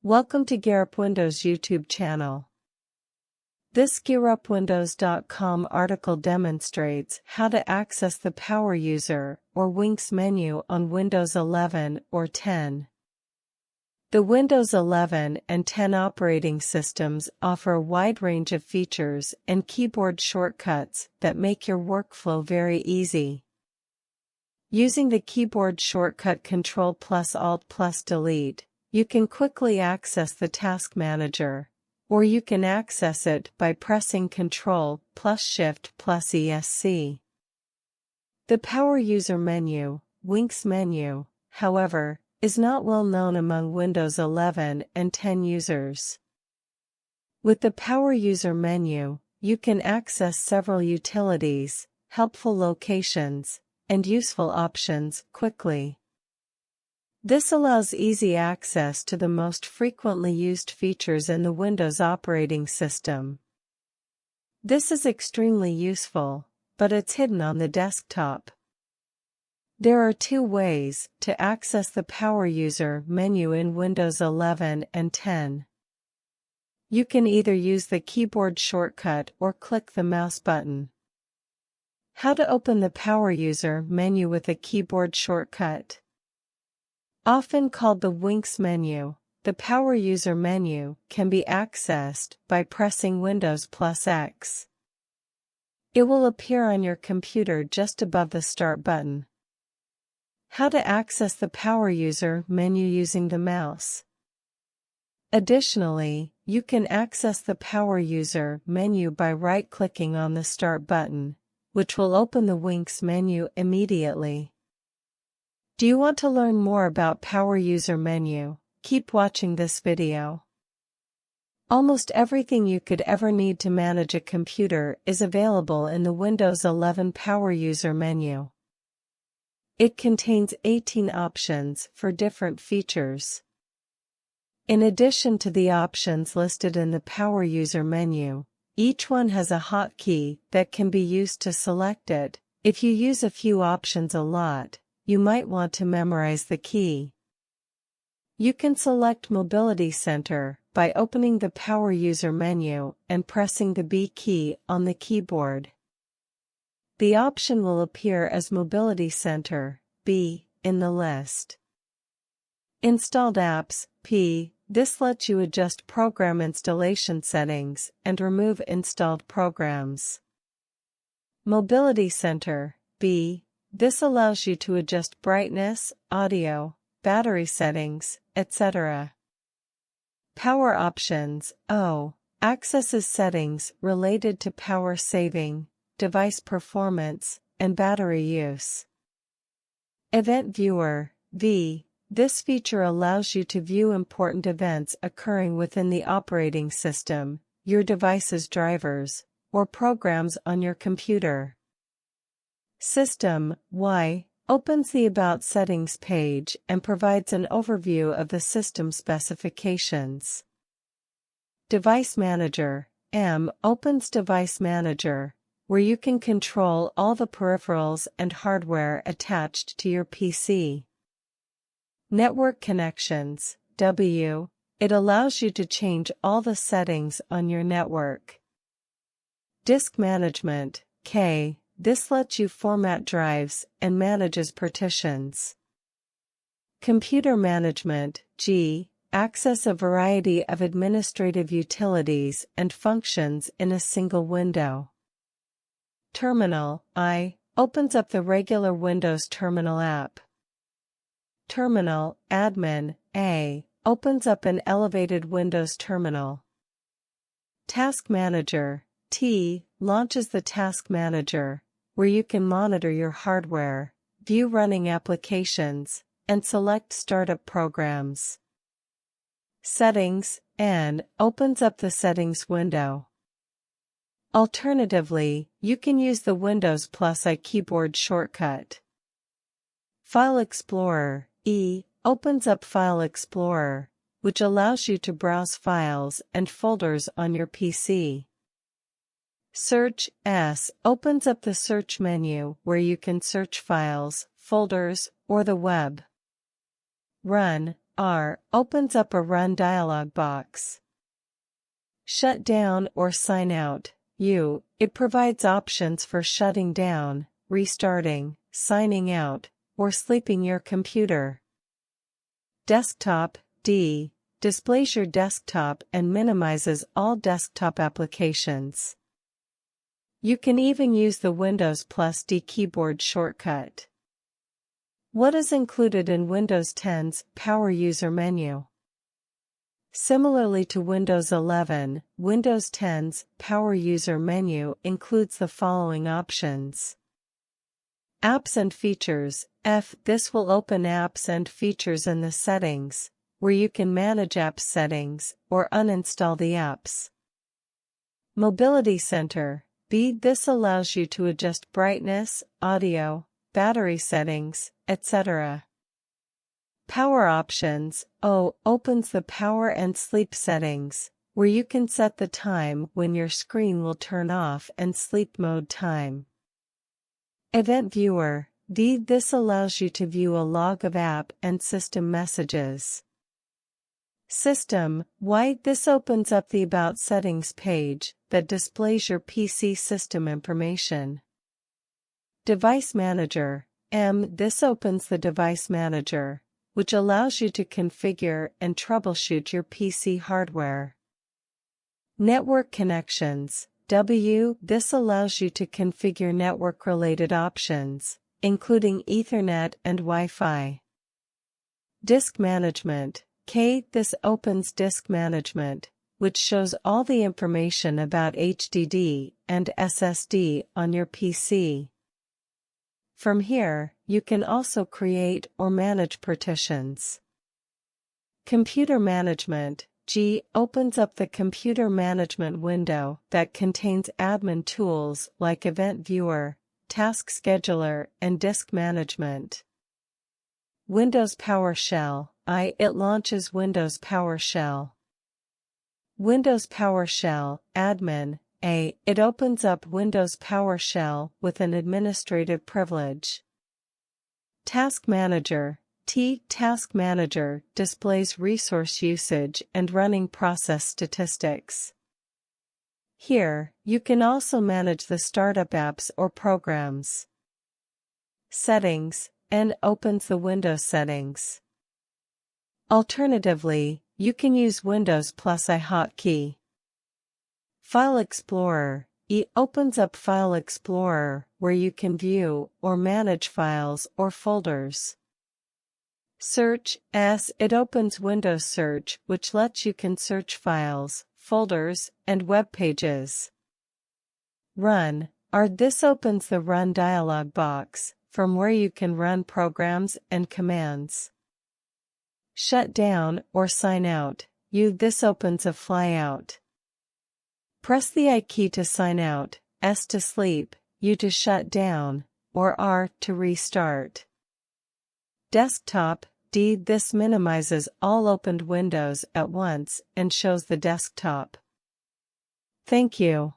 Welcome to GearUpWindows YouTube channel. This GearUpWindows.com article demonstrates how to access the Power User or Winx menu on Windows 11 or 10. The Windows 11 and 10 operating systems offer a wide range of features and keyboard shortcuts that make your workflow very easy. Using the keyboard shortcut Ctrl+Alt+Delete, you can quickly access the Task Manager, or you can access it by pressing Ctrl+Shift+ESC. The Power User menu, Winx menu, however, is not well known among Windows 11 and 10 users. With the Power User menu, you can access several utilities, helpful locations, and useful options quickly. This allows easy access to the most frequently used features in the Windows operating system. This is extremely useful, but it's hidden on the desktop. There are two ways to access the Power User menu in Windows 11 and 10. You can either use the keyboard shortcut or click the mouse button. How to open the Power User menu with a keyboard shortcut. Often called the Winx menu, the Power User menu can be accessed by pressing Windows+X. It will appear on your computer just above the Start button. How to access the Power User menu using the mouse. Additionally, you can access the Power User menu by right-clicking on the Start button, which will open the Winx menu immediately. Do you want to learn more about Power User menu? Keep watching this video. Almost everything you could ever need to manage a computer is available in the Windows 11 Power User menu. It contains 18 options for different features. In addition to the options listed in the Power User menu, each one has a hotkey that can be used to select it. If you use a few options a lot, you might want to memorize the key. You can select Mobility Center by opening the Power User menu and pressing the B key on the keyboard. The option will appear as Mobility Center, B, in the list. Installed Apps, P. This lets you adjust program installation settings and remove installed programs. Mobility Center, B. This allows you to adjust brightness, audio, battery settings, etc. Power Options, O. Accesses settings related to power saving, device performance, and battery use. Event Viewer, V. This feature allows you to view important events occurring within the operating system, your device's drivers, or programs on your computer. System, Y. Opens the About Settings page and provides an overview of the system specifications. Device Manager, M. Opens Device Manager, where you can control all the peripherals and hardware attached to your PC. Network Connections, W. It allows you to change all the settings on your network. Disk Management, K. This lets you format drives and manages partitions. Computer Management, G. Access a variety of administrative utilities and functions in a single window. Terminal, I. Opens up the regular Windows Terminal app. Terminal, Admin, A. Opens up an elevated Windows terminal. Task Manager, T. Launches the Task Manager, where you can monitor your hardware, view running applications, and select startup programs. Settings, N. Opens up the Settings window. Alternatively, you can use the Windows+I keyboard shortcut. File Explorer, E. Opens up File Explorer, which allows you to browse files and folders on your PC. Search, S. Opens up the search menu where you can search files, folders, or the web. Run, R opens up a Run dialog box. Shut down or sign out, U. It provides options for shutting down, restarting, signing out, or sleeping your computer. Desktop, D. Displays your desktop and minimizes all desktop applications. You can even use the Windows plus D keyboard shortcut. What is included in Windows 10's Power User menu? Similarly to Windows 11, Windows 10's Power User menu includes the following options. Apps and Features, F. This will open apps and features in the settings, where you can manage app settings or uninstall the apps. Mobility Center, B. This allows you to adjust brightness, audio, battery settings, etc. Power Options, O. Opens the power and sleep settings, where you can set the time when your screen will turn off and sleep mode time. Event Viewer, D. This allows you to view a log of app and system messages. System, Y. This opens up the About Settings page that displays your PC system information. Device Manager, M. This opens the Device Manager, which allows you to configure and troubleshoot your PC hardware. Network Connections, W. This allows you to configure network-related options, including Ethernet and Wi-Fi. Disk Management, K. This opens Disk Management, which shows all the information about HDD and SSD on your PC. From here, you can also create or manage partitions. Computer Management, G. Opens up the computer management window that contains admin tools like Event Viewer, Task Scheduler, and Disk Management. Windows PowerShell, I. It launches Windows PowerShell. Windows PowerShell, Admin, A. It opens up Windows PowerShell with an administrative privilege. Task Manager, T. Task Manager displays resource usage and running process statistics. Here, you can also manage the startup apps or programs. Settings, N. Opens the Windows settings. Alternatively, you can use Windows plus I hotkey. File Explorer, E. Opens up File Explorer where you can view or manage files or folders. Search, S. It opens Windows Search, which lets you can search files, folders, and web pages. Run, R. This opens the Run dialog box, from where you can run programs and commands. Shut down or sign out, U. This opens a flyout. Press the I key to sign out, S to sleep, U to shut down, or R to restart. Desktop, D. This minimizes all opened windows at once and shows the desktop. Thank you.